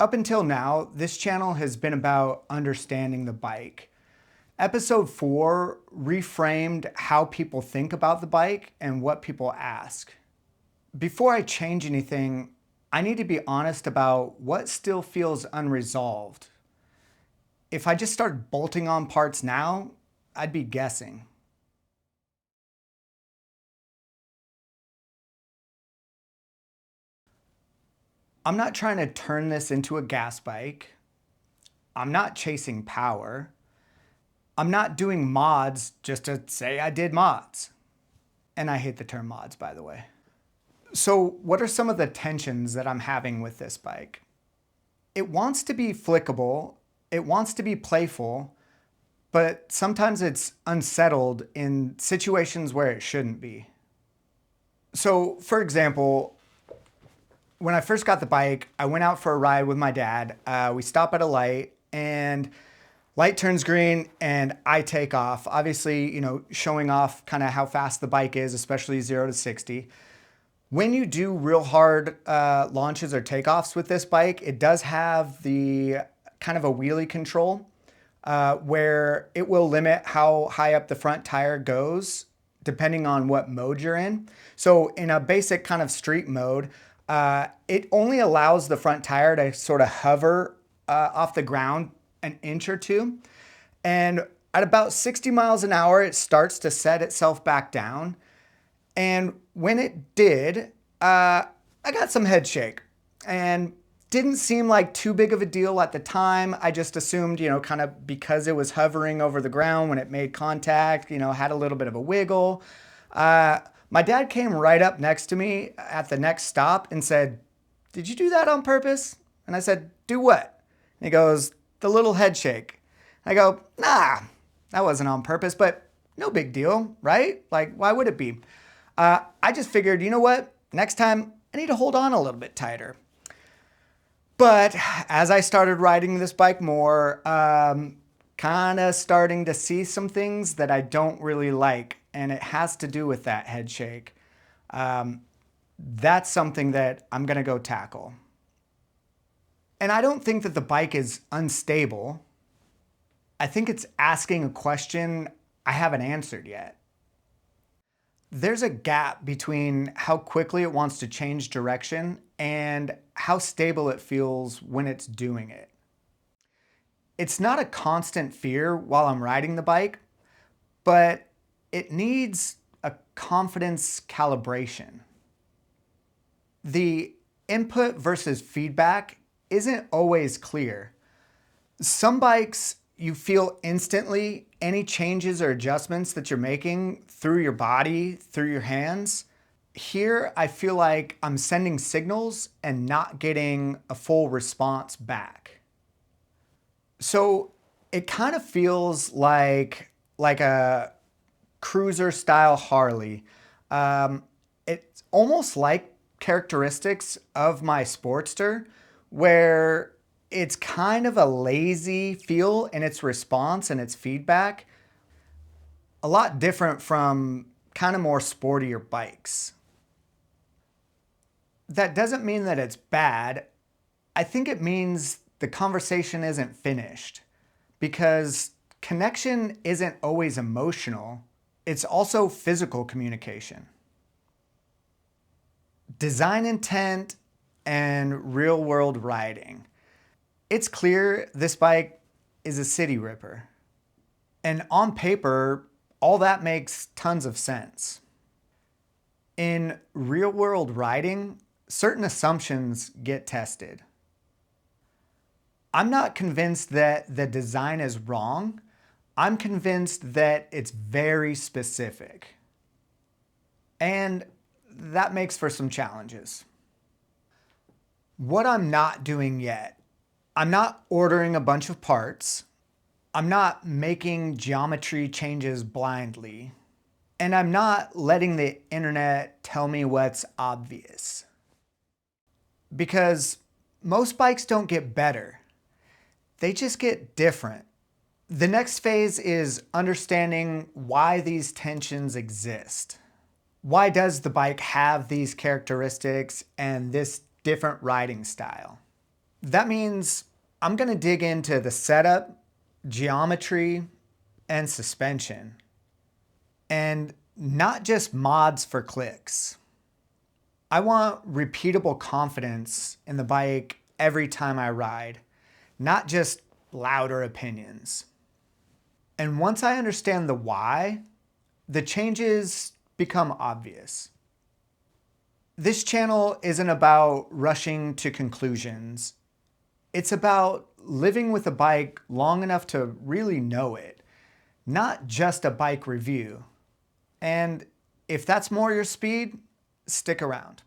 Up until now, this channel has been about understanding the bike. Episode 4 reframed how people think about the bike and what people ask. Before I change anything, I need to be honest about what still feels unresolved. If I just started bolting on parts now, I'd be guessing. I'm not trying to turn this into a gas bike. I'm not chasing power. I'm not doing mods just to say I did mods. And I hate the term mods, by the way. So what are some of the tensions that I'm having with this bike? It wants to be flickable, it wants to be playful, but sometimes it's unsettled in situations where it shouldn't be. So for example, when I first got the bike, I went out for a ride with my dad. We stop at a light and light turns green and I take off. Obviously, showing off kind of how fast the bike is, especially 0 to 60. When you do real hard launches or takeoffs with this bike, it does have the kind of a wheelie control where it will limit how high up the front tire goes depending on what mode you're in. So in a basic kind of street mode, it only allows the front tire to sort of hover off the ground an inch or two. And at about 60 miles an hour, it starts to set itself back down. And when it did, I got some head shake and didn't seem like too big of a deal at the time. I just assumed, kind of because it was hovering over the ground when it made contact, had a little bit of a wiggle. My dad came right up next to me at the next stop and said, "Did you do that on purpose?" And I said, "Do what?" And he goes, "The little head shake." I go, "Nah, that wasn't on purpose, but no big deal, right? Like, why would it be?" I just figured, you know what? Next time I need to hold on a little bit tighter. But as I started riding this bike more, kind of starting to see some things that I don't really like. And it has to do with that head shake. That's something that I'm going to go tackle. And I don't think that the bike is unstable. I think it's asking a question I haven't answered yet. There's a gap between how quickly it wants to change direction and how stable it feels when it's doing it. It's not a constant fear while I'm riding the bike, but it needs a confidence calibration. The input versus feedback isn't always clear. Some bikes, you feel instantly any changes or adjustments that you're making through your body, through your hands. Here, I feel like I'm sending signals and not getting a full response back. So it kind of feels like a cruiser style Harley. It's almost like characteristics of my Sportster where it's kind of a lazy feel in its response and its feedback. A lot different from kind of more sportier bikes. That doesn't mean that it's bad. I think it means the conversation isn't finished because connection isn't always emotional. It's also physical communication. Design intent and real world riding. It's clear this bike is a city ripper. And on paper, all that makes tons of sense. In real world riding, certain assumptions get tested. I'm not convinced that the design is wrong. I'm convinced that it's very specific. And that makes for some challenges. What I'm not doing yet, I'm not ordering a bunch of parts. I'm not making geometry changes blindly. And I'm not letting the internet tell me what's obvious. Because most bikes don't get better. They just get different. The next phase is understanding why these tensions exist. Why does the bike have these characteristics and this different riding style? That means I'm going to dig into the setup, geometry, and suspension. And not just mods for clicks. I want repeatable confidence in the bike every time I ride, not just louder opinions. And once I understand the why, the changes become obvious. This channel isn't about rushing to conclusions. It's about living with a bike long enough to really know it, not just a bike review. And if that's more your speed, stick around.